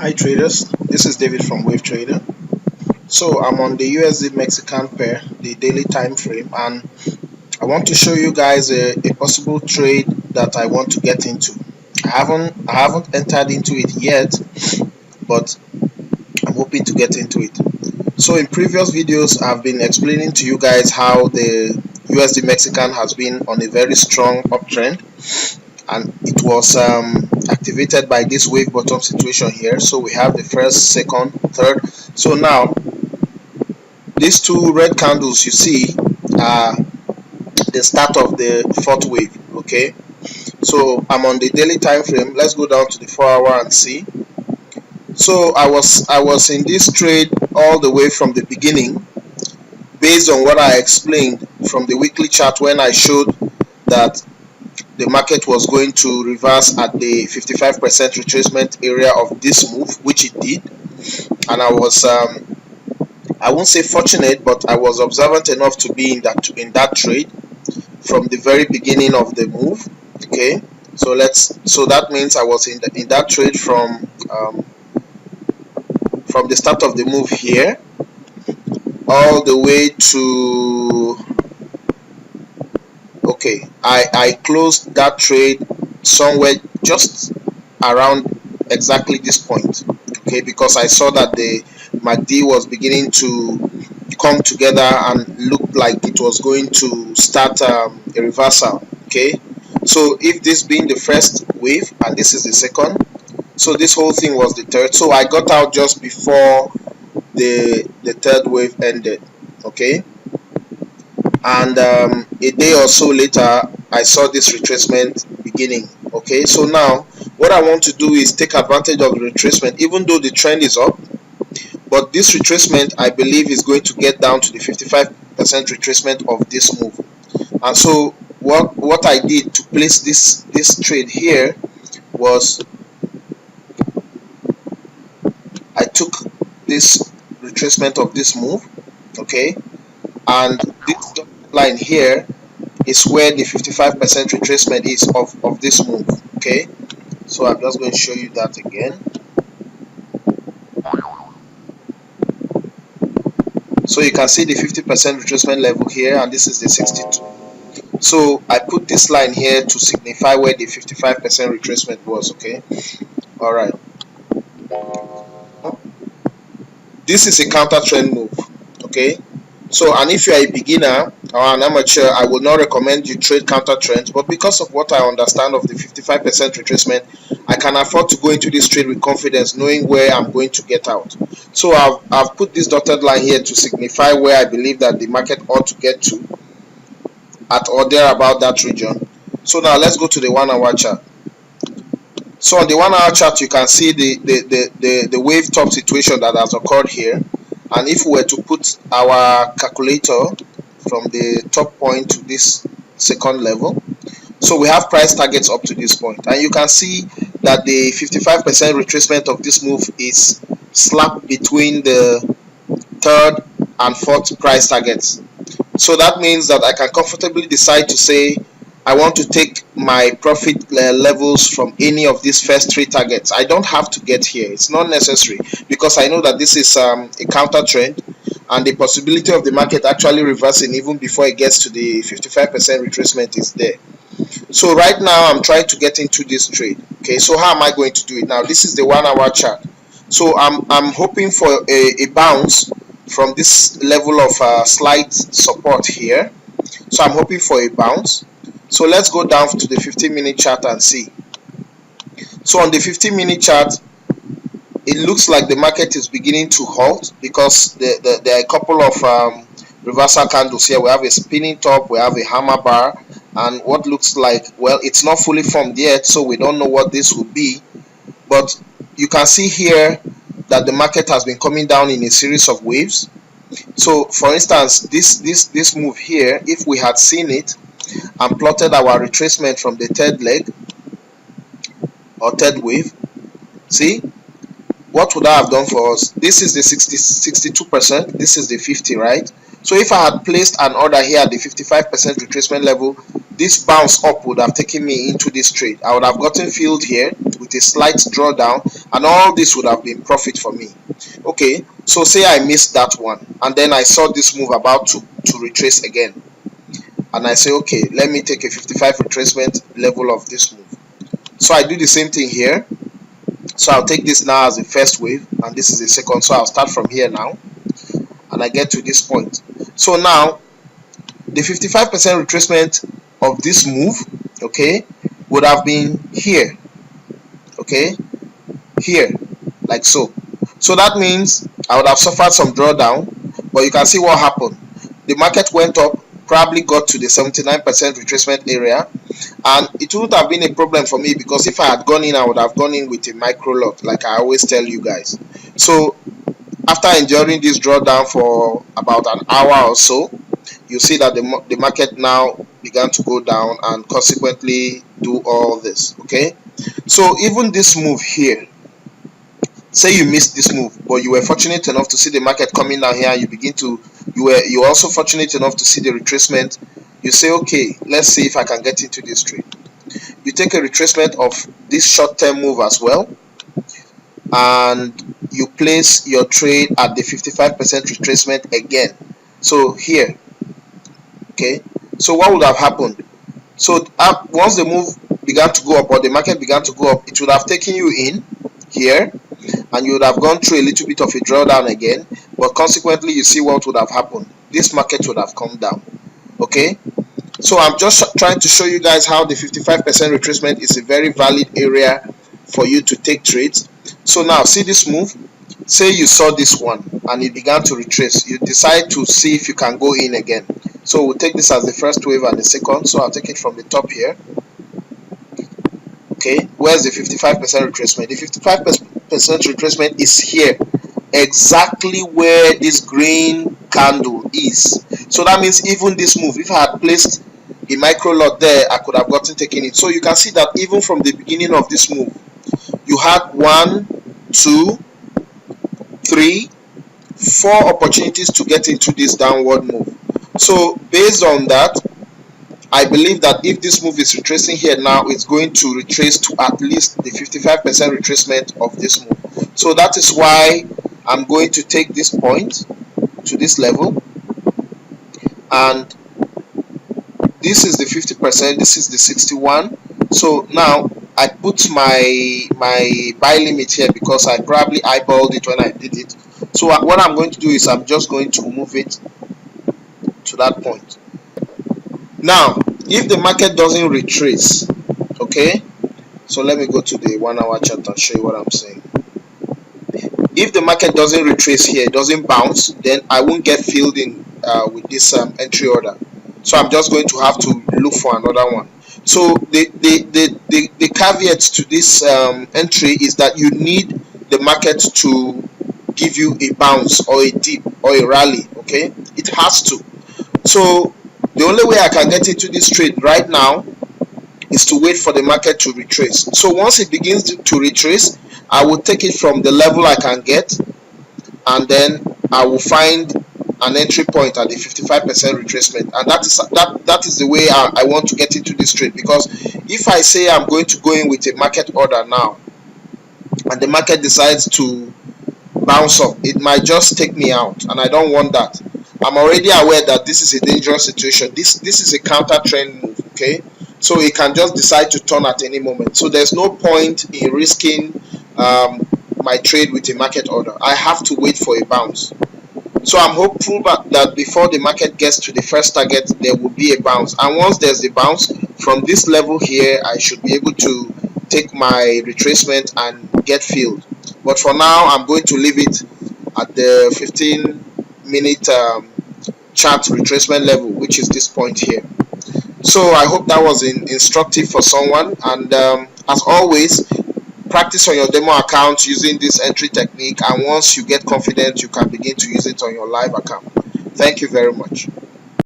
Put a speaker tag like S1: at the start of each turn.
S1: Hi traders, this is David from Wave Trader. So I'm on the USD Mexican pair, the daily time frame, and I want to show you guys a possible trade that I want to get into. I haven't entered into it yet, but I'm hoping to get into it. So in previous videos, I've been explaining to you guys how the USD Mexican has been on a very strong uptrend, and it was activated by this wave bottom situation here. So we have the first, second, third. So now these two red candles you see are the start of the fourth wave. Okay, so I'm on the daily time frame. Let's go down to the 4-hour and see. So I was in this trade all the way from the beginning, based on what I explained from the weekly chart when I showed that the market was going to reverse at the 55% retracement area of this move, which it did. And I was I won't say fortunate, but I was observant enough to be in that trade from the very beginning of the move. Okay, so that means I was in that trade from the start of the move here all the way to, okay, I closed that trade somewhere just around exactly this point. Okay, because I saw that the MACD was beginning to come together and looked like it was going to start a reversal. Okay, so if this being the first wave and this is the second, so this whole thing was the third. So I got out just before the third wave ended. Okay, and a day or so later I saw this retracement beginning. Okay, so now what I want to do is take advantage of the retracement, even though the trend is up, but this retracement I believe is going to get down to the 55% retracement of this move. And so what I did to place this trade here was I took this retracement of this move, okay, and this line here is where the 55% retracement is of this move. Okay, so I'm just going to show you that again. So you can see the 50% retracement level here, and this is the 62. So I put this line here to signify where the 55% retracement was. Okay, all right. This is a counter trend move. Okay, so and if you are a beginner or an amateur, I will not recommend you trade counter trends, but because of what I understand of the 55% retracement, I can afford to go into this trade with confidence, knowing where I'm going to get out. So I've put this dotted line here to signify where I believe that the market ought to get to at or there about that region. So now let's go to the 1-hour chart. So on the 1-hour chart, you can see the wave top situation that has occurred here. And if we were to put our calculator from the top point to this second level, so we have price targets up to this point, and you can see that the 55% retracement of this move is slapped between the third and fourth price targets. So that means that I can comfortably decide to say I want to take my profit levels from any of these first three targets. I don't have to get here. It's not necessary, because I know that this is a counter trend, and the possibility of the market actually reversing even before it gets to the 55% retracement is there. So right now I'm trying to get into this trade. Okay, so how am I going to do it? Now this is the 1-hour chart. So I'm hoping for a bounce from this level of slight support here. So I'm hoping for a bounce. So let's go down to the 15-minute chart and see. So on the 15-minute chart, it looks like the market is beginning to halt, because there are a couple of reversal candles here. We have a spinning top, we have a hammer bar, and what looks like, well, it's not fully formed yet, so we don't know what this will be. But you can see here that the market has been coming down in a series of waves. So for instance, this move here, if we had seen it and plotted our retracement from the third leg or third wave, see what would I have done for us? This is the 62%, this is the 50, right? So if I had placed an order here at the 55% retracement level, this bounce up would have taken me into this trade. I would have gotten filled here, with a slight drawdown, and all this would have been profit for me. Okay, so say I missed that one, and then I saw this move about to retrace again, and I say, okay, let me take a 55 retracement level of this move. So I do the same thing here. So I'll take this now as the first wave, and this is the second. So I'll start from here now, and I get to this point. So now the 55% retracement of this move, okay, would have been here, okay, here, like so. So that means I would have suffered some drawdown, but you can see what happened. The market went up, probably got to the 79% retracement area, and it wouldn't have been a problem for me, because if I had gone in, I would have gone in with a micro lot, like I always tell you guys. So after enduring this drawdown for about an hour or so, you see that the market now began to go down and consequently do all this. Okay, so even this move here, say you missed this move, but you were fortunate enough to see the market coming down here, and you were also fortunate enough to see the retracement. You say, okay, let's see if I can get into this trade. You take a retracement of this short-term move as well, and you place your trade at the 55% retracement again. So here, okay, so what would have happened? So once the move began to go up, or the market began to go up, it would have taken you in here, and you would have gone through a little bit of a drawdown again, but consequently you see what would have happened. This market would have come down. Okay, so I'm just trying to show you guys how the 55% retracement is a very valid area for you to take trades. So now see this move, say you saw this one and it began to retrace, you decide to see if you can go in again. So we'll take this as the first wave and the second. So I'll take it from the top here. Okay, where's the 55% retracement? The 55% retracement is here, exactly where this green candle is. So that means even this move, if I had placed a micro lot there, I could have gotten taken it. So you can see that even from the beginning of this move, you had 1, 2, 3, 4 opportunities to get into this downward move. So based on that, I believe that if this move is retracing here now, it's going to retrace to at least the 55% retracement of this move. So that is why I'm going to take this point to this level, and this is the 50%, this is the 61. So now I put my buy limit here because I probably eyeballed it when I did it. So what I'm going to do is I'm just going to move it to that point. Now if the market doesn't retrace, okay, so let me go to the 1 hour chart and show you what I'm saying. If the market doesn't retrace here, it doesn't bounce, then I won't get filled in with this entry order. So I'm just going to have to look for another one. So the caveat to this entry is that you need the market to give you a bounce or a dip or a rally. Okay, it has to. So the only way I can get into this trade right now is to wait for the market to retrace. So once it begins to retrace, I will take it from the level I can get, and then I will find an entry point at the 55% retracement, and that is the way I want to get into this trade. Because if I say I'm going to go in with a market order now, and the market decides to bounce up, it might just take me out, and I don't want that. I'm already aware that this is a dangerous situation. This is a counter trend move, okay? So it can just decide to turn at any moment. So there's no point in risking my trade with a market order. I have to wait for a bounce. So I'm hopeful that before the market gets to the first target, there will be a bounce. And once there's a bounce from this level here, I should be able to take my retracement and get filled. But for now, I'm going to leave it at the 15-minute chart retracement level, which is this point here. So I hope that was instructive for someone. And as always, practice on your demo account using this entry technique, and once you get confident, you can begin to use it on your live account. Thank you very much.